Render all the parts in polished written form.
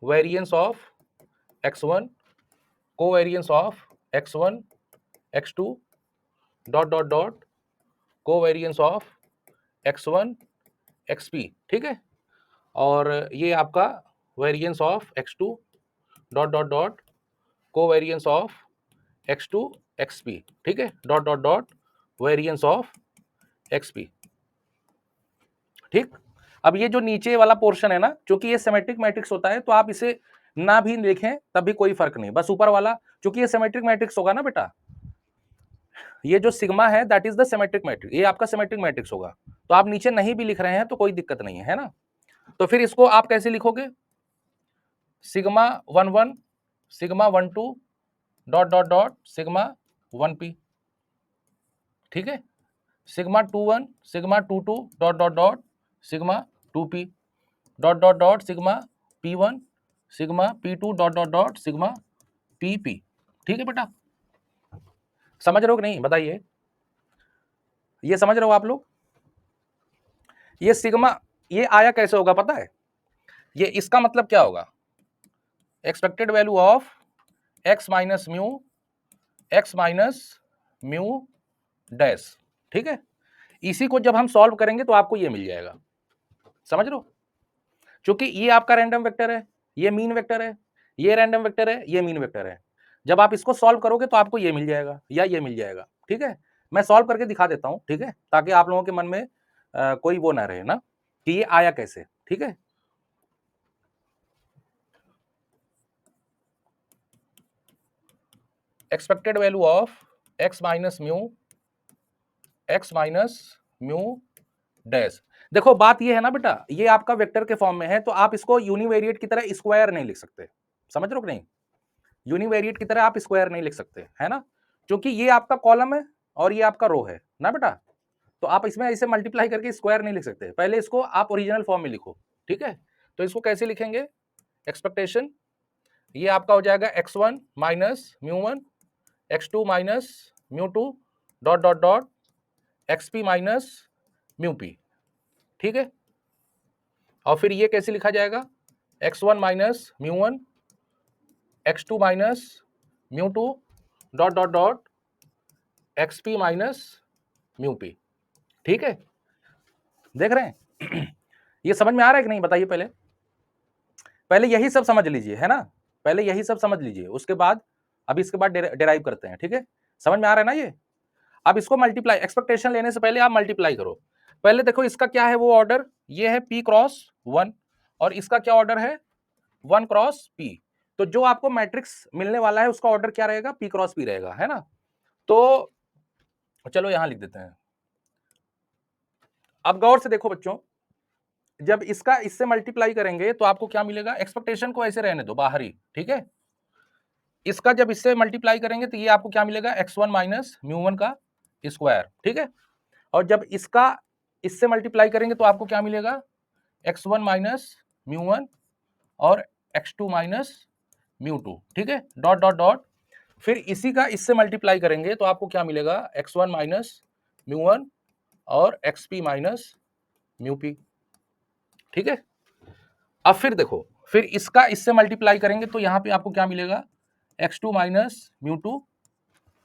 Variance of x1 covariance of x1 x2 dot dot dot covariance of x1 xp, ठीक है। और ये आपका variance of x2 dot dot dot covariance of x2 xp, ठीक है, dot dot dot variance of xp, ठीक। अब ये जो नीचे वाला पोर्शन है ना, क्योंकि ये सिमेट्रिक मैट्रिक्स होता है तो आप इसे ना भी लिखें तब भी कोई फर्क नहीं, बस ऊपर वाला, क्योंकि ये सिमेट्रिक मैट्रिक्स होगा ना बेटा, ये जो सिग्मा है that is the symmetric matrix, ये आपका सिमेट्रिक मैट्रिक्स होगा, तो आप नीचे नहीं भी लिख रहे हैं तो कोई दिक्कत नहीं है ना। तो फिर इसको आप कैसे लिखोगे, sigma 1 1 sigma 1 2 dot dot dot sigma 1p, ठीक है, sigma 2 1 sigma 2 2 dot dot dot sigma 2p dot dot dot sigma p1 sigma p2 dot dot dot sigma pp, ठीक है बेटा। समझ रहे हो कि नहीं बताइए, ये समझ रहे हो आप लोग। ये सिग्मा ये आया कैसे होगा पता है, ये इसका मतलब क्या होगा, expected value of x minus mu dash, ठीक है। इसी को जब हम सॉल्व करेंगे तो आपको ये मिल जाएगा, समझ लो, क्योंकि ये आपका रैंडम वेक्टर है, ये मीन वेक्टर है, ये रैंडम वेक्टर है, ये मीन वेक्टर है। जब आप इसको सॉल्व करोगे तो आपको ये मिल जाएगा या ये मिल जाएगा, ठीक है। मैं सॉल्व करके दिखा देता हूं, ठीक है, ताकि आप लोगों के मन में कोई वो ना रहे ना कि ये आया कैसे, ठीक है। Expected value of x minus mu dash. देखो बात ये है ना बेटा, ये आपका वेक्टर के फॉर्म में है तो आप इसको यूनिवेरिएट की तरह स्क्वायर नहीं लिख सकते, समझ रहे हो कि नहीं, यूनिवेरिएट की तरह आप स्क्वायर नहीं लिख सकते, है ना, क्योंकि ये आपका कॉलम है और ये आपका रो है ना बेटा, तो आप इसमें ऐसे मल्टीप्लाई करके स्क्वायर नहीं लिख सकते, पहले इसको आप ओरिजिनल फॉर्म में लिखो, ठीक है। तो इसको कैसे लिखेंगे, एक्सपेक्टेशन ये आपका हो जाएगा x1 minus mu one x2 minus mu two dot dot dot xp minus mu p, ठीक है। और फिर ये कैसे लिखा जाएगा, x1 minus mu one x2 minus mu two dot dot dot xp minus mu p, ठीक है। देख रहे हैं ये समझ में आ रहा है कि नहीं बताइए, पहले पहले यही सब समझ लीजिए, है ना, पहले यही सब समझ लीजिए, उसके बाद अभी इसके बाद डेराइव करते हैं, ठीक है। समझ में आ रहा है ना ये। अब इसको मल्टीप्लाई, एक्सपेक्टेशन लेने से पहले आप मल्टीप्लाई करो, पहले देखो इसका क्या है वो ऑर्डर, ये है p क्रॉस 1 और इसका क्या ऑर्डर है 1 क्रॉस p, तो जो आपको मैट्रिक्स मिलने वाला है उसका ऑर्डर क्या रहेगा, p क्रॉस p रहेगा, है ना। तो चलो यहां लिख देते हैं। अब गौर से देखो बच्चों, जब इसका इससे मल्टीप्लाई करेंगे तो आपको क्या मिलेगा, एक्सपेक्टेशन को ऐसे रहने दो बाहर ही, ठीक है। इसका जब इससे मल्टीप्लाई करेंगे तो ये आपको क्या मिलेगा, x1 माइनस म्यू1 का स्क्वायर, ठीक है। और जब इसका इससे मल्टीप्लाई करेंगे तो आपको क्या मिलेगा, x1 माइनस म्यू1 और x2 माइनस म्यू2, ठीक है, डॉट डॉट डॉट, फिर इसी का इससे मल्टीप्लाई करेंगे तो आपको क्या मिलेगा, x1 माइनस म्यू1 और xp माइनस म्यू p, ठीक है। अब फिर देखो, फिर इसका इससे मल्टीप्लाई करेंगे तो यहां पे आपको क्या मिलेगा, x2 माइनस म्यू2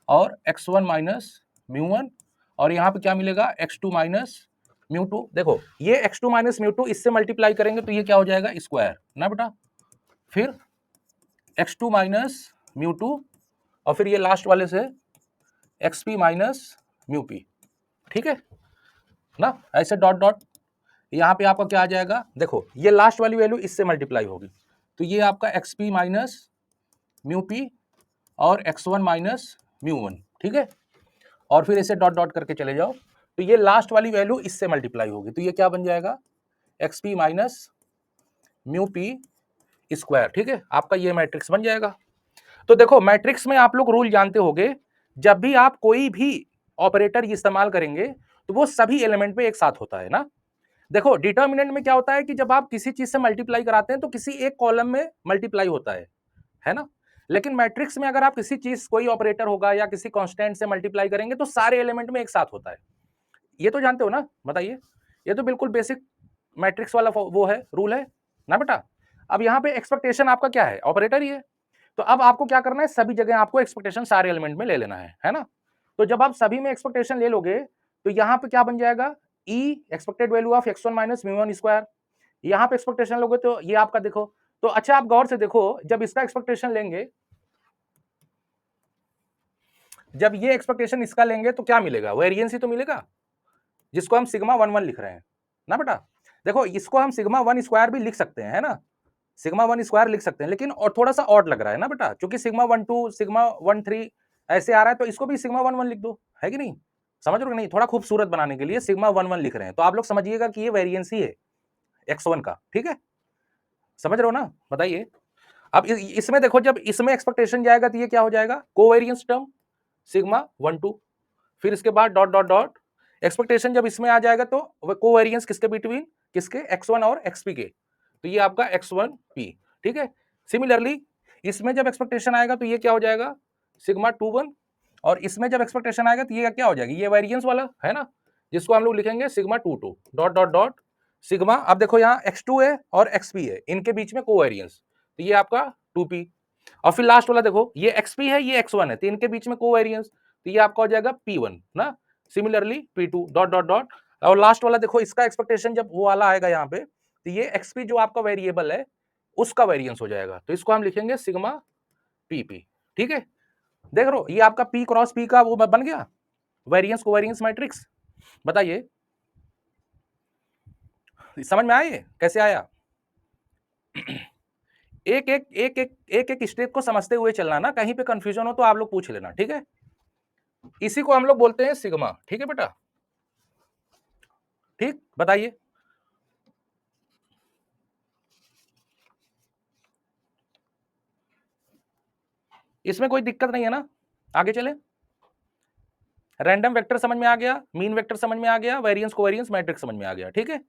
और x1 माइनस म्यू1 और यहां पे क्या मिलेगा, x2 माइनस म्यू2। देखो ये x2 माइनस म्यू2 इससे मल्टीप्लाई करेंगे तो ये क्या हो जाएगा, स्क्वायर ना बेटा, फिर x2 माइनस म्यू2 और फिर ये लास्ट वाले से xp माइनस म्यू p, ठीक है ना, ऐसे डॉट डॉट, यहां पे आपका क्या आ जाएगा, देखो ये लास्ट वाली वैल्यू इससे मल्टीप्लाई होगी तो ये आपका xp माइनस म्यू p और x1 माइनस म्यू1, ठीक है। और फिर इसे डॉट डॉट करके चले जाओ तो ये लास्ट वाली वैल्यू इससे मल्टीप्लाई होगी तो ये क्या बन जाएगा, xp minus mu p square, ठीक है, आपका ये मैट्रिक्स बन जाएगा। तो देखो मैट्रिक्स में आप लोग रूल जानते होंगे, जब भी आप कोई भी ऑपरेटर इस्तेमाल करेंगे तो वो सभी एलिमेंट पे एक साथ होता है ना। देखो डिटर्मिनेंट में क्या होता है कि जब आप किसी चीज से मल्टीप्लाई कराते हैं तो किसी एक कॉलम में मल्टीप्लाई होता है ना। लेकिन मैट्रिक्स में अगर आप किसी चीज, कोई ऑपरेटर होगा या किसी कांस्टेंट से मल्टीप्लाई करेंगे तो सारे एलिमेंट में एक साथ होता है, ये तो जानते हो ना, बताइए, ये तो बिल्कुल बेसिक मैट्रिक्स वाला वो है, रूल है ना बेटा। अब यहाँ पे एक्सपेक्टेशन आपका क्या है, ऑपरेटर ही है। तो अब आपको क्या करना है, सभी जगह आपको एक्सपेक्टेशन सारे एलिमेंट में ले लेना है ना। तो जब आप सभी में एक्सपेक्टेशन ले लोगे तो यहाँ पे क्या बन जाएगा, E expected value of x1 minus mu one square. यहाँ पे एक्सपेक्टेशन लोगे तो ये आपका देखो, तो अच्छा आप गौर से देखो, जब इसका एक्सपेक्टेशन लेंगे, जब ये एक्सपेक्टेशन इसका लेंगे तो क्या मिलेगा, वेरिएंस ही तो मिलेगा, जिसको हम सिग्मा वन वन लिख रहे हैं ना बेटा। देखो इसको हम सिग्मा वन स्क्वायर भी लिख सकते हैं, है ना, सिग्मा वन स्क्वायर लिख सकते हैं, लेकिन और थोड़ा सा ऑड लग रहा है ना बेटा, क्योंकि sigma one two sigma one three ऐसे आ रहा है, तो इसको भी सिग्मा वन वन लिख दो, है कि नहीं, समझ रहे हो नहीं, थोड़ा खूबसूरत बनाने के लिए सिग्मा वन वन लिख रहे हैं, तो आप लोग समझिएगा कि ये वेरिएंस ही है x1 का, ठीक है, समझ रहे हो ना, बताइए। अब इसमें देखो, जब इसमें एक्सपेक्टेशन जाएगा तो ये क्या हो जाएगा, covariance term sigma one two, फिर इसके बाद डॉट डॉट डॉट एक्सपेक्टेशन जब इसमें आ जाएगा तो कोवेरियंस किसके बिटवीन, किसके x1 और xp के, तो ये आपका x1p, ठीक है। सिमिलरली इसमें जब एक्सपेक्टेशन आएगा तो ये क्या हो जाएगा, सिग्मा टू वन, और इसमें जब एक्सपेक्टेशन आएगा तो ये क्या हो जाएगी, ये वेरिएंस वाला है ना, जिसको हम लोग लिखेंगे sigma two to dot dot dot sigma. अब देखो यहाँ x2 है और xp है, इनके बीच में कोवेरियंस, तो ये आपका 2p, और फिर लास्ट वाला देखो, ये xp है ये x1 है, तो इनके बीच में कोवेरियंस, तो ये आपका हो जाएगा p1 ना, similarly p2 dot dot dot, और लास्ट वाला देखो, इसका एक्सपेक्टेशन जब वो वाला आएगा यहाँ पे, तो ये xp जो आपका वेरिएबल है उसका वेरिएंस हो जाएगा, तो इसको हम लिखेंगे सिग्मा pp, ठीक है। देख रहे हो ये आपका p क्रॉस p का वो बन गया वेरिएंस कोवेरियंस मैट्रिक्स। बताइए समझ में आया, कैसे आया। एक एक एक एक एक एक स्टेप को समझते हुए चलना ना, कहीं पे कंफ्यूजन हो तो आप लोग पूछ लेना, ठीक है। इसी को हम लोग बोलते हैं सिग्मा, ठीक है बेटा, ठीक, बताइए। इसमें कोई दिक्कत नहीं है ना, आगे चले। रैंडम वेक्टर समझ में आ गया, मीन वेक्टर समझ में आ गया, वेरिएंस कोवेरियंस मैट्रिक्स समझ में आ गया, ठीक है।